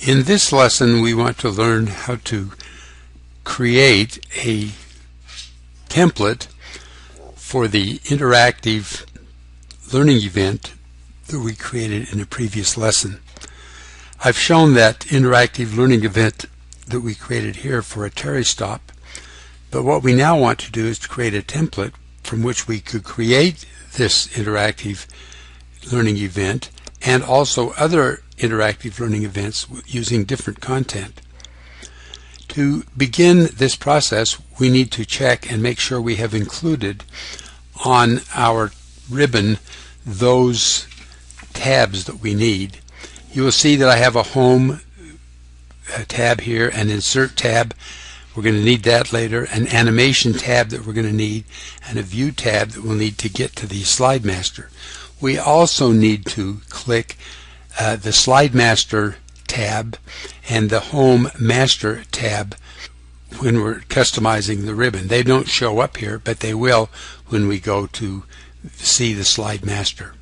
In this lesson, we want to learn how to create a template for the interactive learning event that we created in a previous lesson. I've shown that interactive learning event that we created here for a Terry stop, but what we now want to do is to create a template from which we could create this interactive learning event and also other interactive learning events using different content. To begin this process, we need to check and make sure we have included on our ribbon those tabs that we need. You will see that I have a home tab here, an insert tab. We're going to need that later, an animation tab that we're going to need, and a view tab that we'll need to get to the slide master. We also need to click the slide master tab and the home master tab when we're customizing the ribbon. They don't show up here, but they will when we go to see the slide master.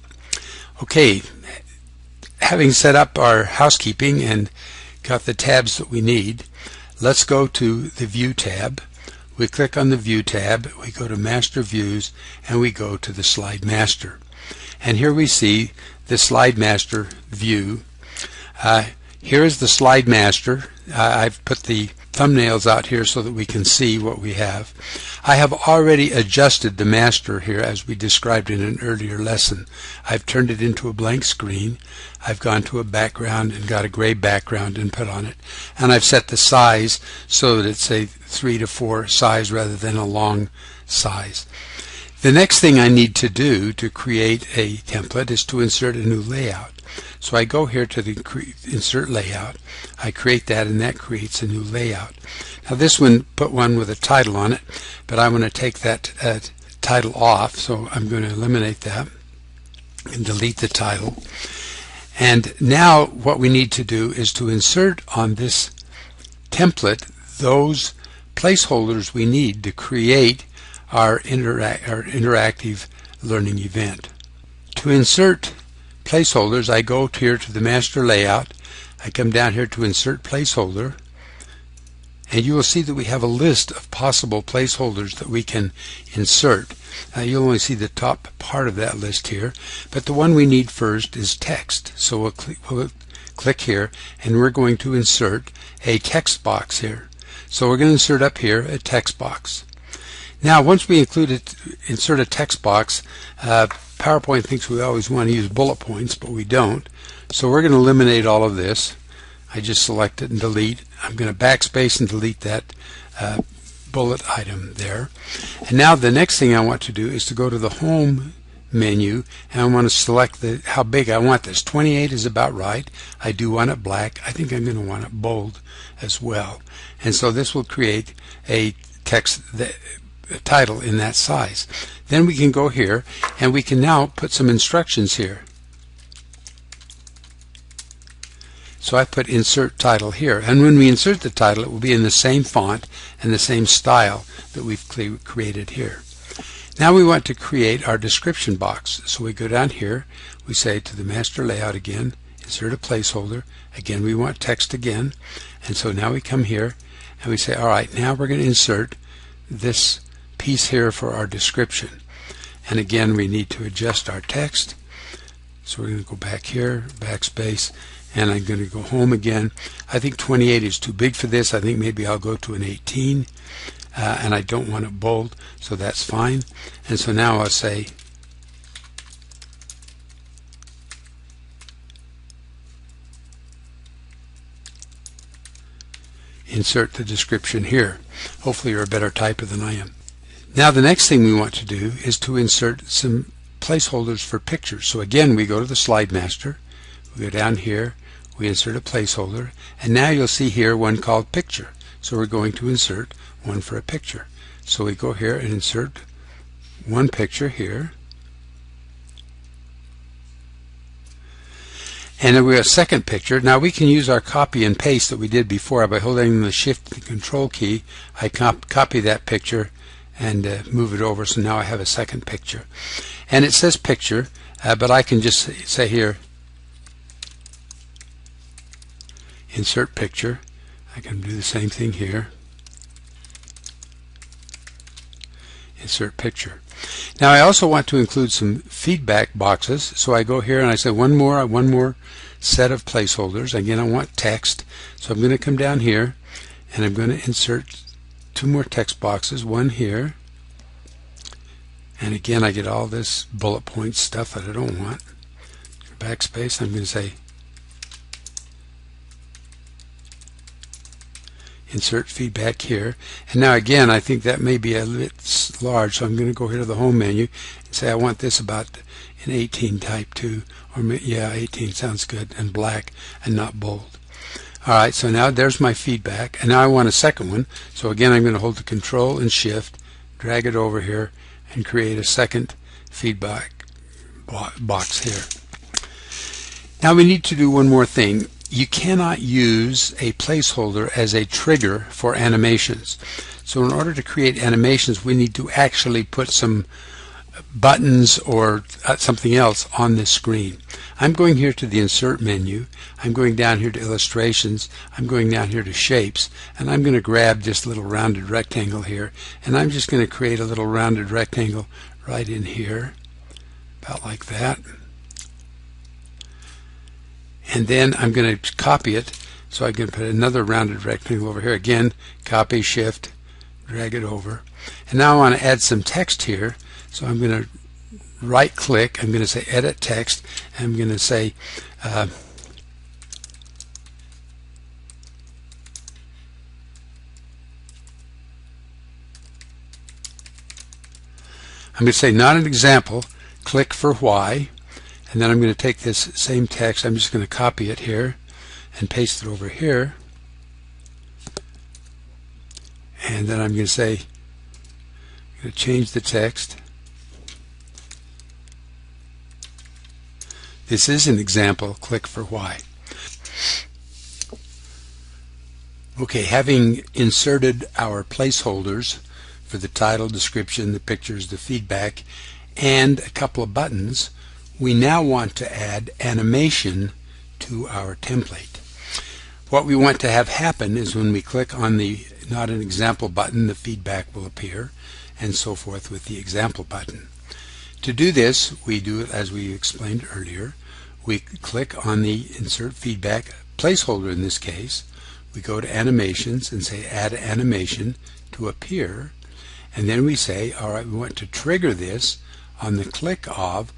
Okay, having set up our housekeeping and got the tabs that we need, let's go to the View tab. We click on the View tab, we go to Master Views, and we go to the Slide Master. And here we see the Slide Master view. Here is the Slide Master. I've put the thumbnails out here so that we can see what we have. I have already adjusted the master here as we described in an earlier lesson. I've turned it into a blank screen. I've gone to a background and got a gray background and put on it. And I've set the size so that it's a 3:4 size rather than a long size. The next thing I need to do to create a template is to insert a new layout. So I go here to the Insert Layout. I create that, and that creates a new layout. Now this one put one with a title on it, but I want to take that title off, so I'm going to eliminate that and delete the title. And now what we need to do is to insert on this template those placeholders we need to create our interactive learning event. To insert placeholders, I go here to the master layout. I come down here to insert placeholder, and you will see that we have a list of possible placeholders that we can insert. You'll only see the top part of that list here, but the one we need first is text. So we'll click here, and we're going to insert a text box here. So we're going to insert up here a text box. Now once we insert a text box, PowerPoint thinks we always want to use bullet points, but we don't. So we're going to eliminate all of this. I just select it and delete. I'm going to backspace and delete that bullet item there. And now the next thing I want to do is to go to the Home menu, and I want to select how big I want this. 28 is about right. I do want it black. I think I'm going to want it bold as well. And so this will create a text title in that size. Then we can go here and we can now put some instructions here. So I put insert title here, and when we insert the title, it will be in the same font and the same style that we've created here. Now we want to create our description box. So we go down here, we say to the master layout again, insert a placeholder. Again, we want text again, and so now we come here and we say, all right, now we're going to insert this piece here for our description. And again, we need to adjust our text. So we're going to go back here, backspace, and I'm going to go home again. I think 28 is too big for this. I think maybe I'll go to an 18, and I don't want it bold, so that's fine. And so now I'll say insert the description here. Hopefully you're a better typer than I am. Now the next thing we want to do is to insert some placeholders for pictures. So again, we go to the Slide Master, we go down here, we insert a placeholder, and now you'll see here one called Picture. So we're going to insert one for a picture. So we go here and insert one picture here. And then we have a second picture. Now we can use our copy and paste that we did before by holding the Shift and Control key. I copy that picture and move it over, so now I have a second picture. And it says picture, but I can just say here insert picture. I can do the same thing here. Insert picture. Now I also want to include some feedback boxes, so I go here and I say one more set of placeholders. Again, I want text, so I'm going to come down here and I'm going to insert 2 more text boxes, one here, and again I get all this bullet point stuff that I don't want. Backspace, I'm going to say insert feedback here, and now again I think that may be a little bit large, so I'm going to go here to the home menu and say I want this about an 18 type too, or yeah, 18 sounds good, and black and not bold. Alright, so now there's my feedback, and now I want a second one, so again I'm going to hold the Control and Shift, drag it over here, and create a second feedback box here. Now we need to do one more thing. You cannot use a placeholder as a trigger for animations. So in order to create animations, we need to actually put some buttons or something else on this screen. I'm going here to the Insert menu. I'm going down here to Illustrations. I'm going down here to Shapes, and I'm going to grab this little rounded rectangle here, and I'm just going to create a little rounded rectangle right in here, about like that. And then I'm going to copy it, so I can put another rounded rectangle over here. Again, copy, Shift, drag it over. And now I want to add some text here, so I'm going to right click, I'm going to say Edit Text, and I'm going to say I'm going to say not an example, click for why, and then I'm going to take this same text, I'm just going to copy it here and paste it over here, and then I'm going to say, I'm going to change the text. This is an example, click for why. Okay, having inserted our placeholders for the title, description, the pictures, the feedback, and a couple of buttons, we now want to add animation to our template. What we want to have happen is when we click on the not an example button, the feedback will appear, and so forth with the example button. To do this, we do it as we explained earlier. We click on the Insert Feedback placeholder in this case. We go to Animations and say Add Animation to appear, and then we say, alright, we want to trigger this on the click of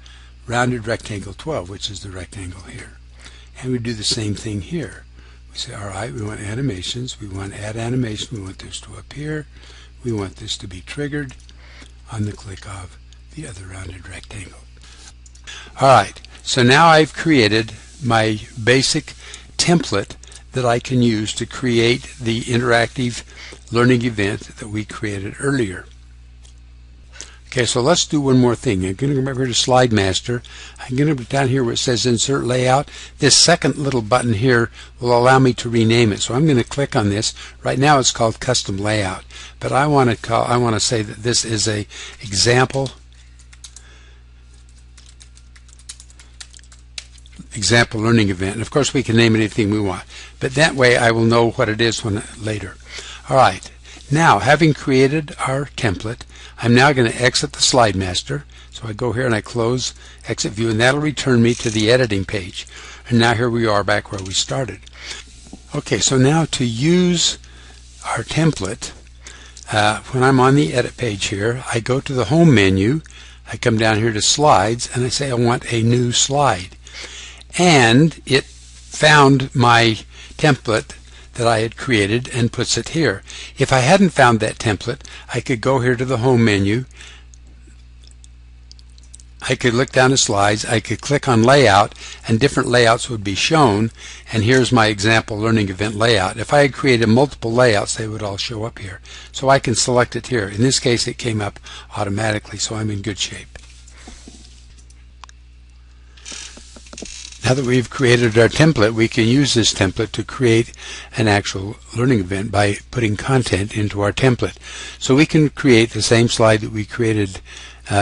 rounded rectangle 12, which is the rectangle here. And we do the same thing here. We say, alright, we want animations, we want add animation, we want this to appear, we want this to be triggered on the click of the other rounded rectangle. Alright, so now I've created my basic template that I can use to create the interactive learning event that we created earlier. Okay, so let's do one more thing. I'm going to go over to Slide Master. I'm going to go down here where it says Insert Layout. This second little button here will allow me to rename it. So I'm going to click on this. Right now it's called Custom Layout, but I want to say that this is a example learning event. And of course we can name it anything we want, but that way I will know what it is later. Alright, now having created our template, I'm now going to exit the Slide Master. So I go here and I close Exit View, and that'll return me to the editing page. And now here we are back where we started. Okay, so now to use our template, when I'm on the edit page here, I go to the Home menu, I come down here to Slides, and I say I want a new slide. And it found my template that I had created and puts it here. If I hadn't found that template, I could go here to the Home menu, I could look down to Slides, I could click on Layout, and different layouts would be shown, and here's my example learning event layout. If I had created multiple layouts, they would all show up here. So I can select it here. In this case it came up automatically, so I'm in good shape. Now that we've created our template, we can use this template to create an actual learning event by putting content into our template. So we can create the same slide that we created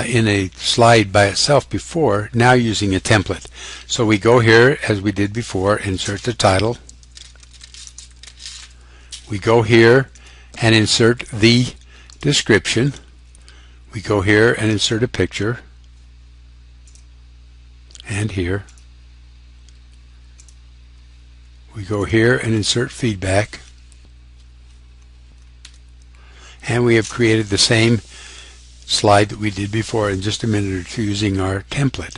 in a slide by itself before, now using a template. So we go here as we did before, insert the title, We go here and insert the description. We go here and insert a picture, and here. We go here and insert feedback, and we have created the same slide that we did before in just a minute or two using our template.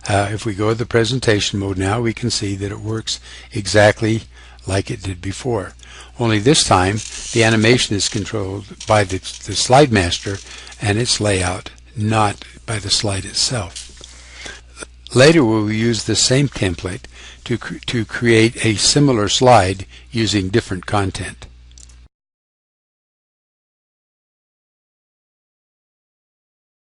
If we go to the presentation mode now, we can see that it works exactly like it did before. Only this time the animation is controlled by the slide master and its layout, not by the slide itself. Later we will use the same template to create a similar slide using different content.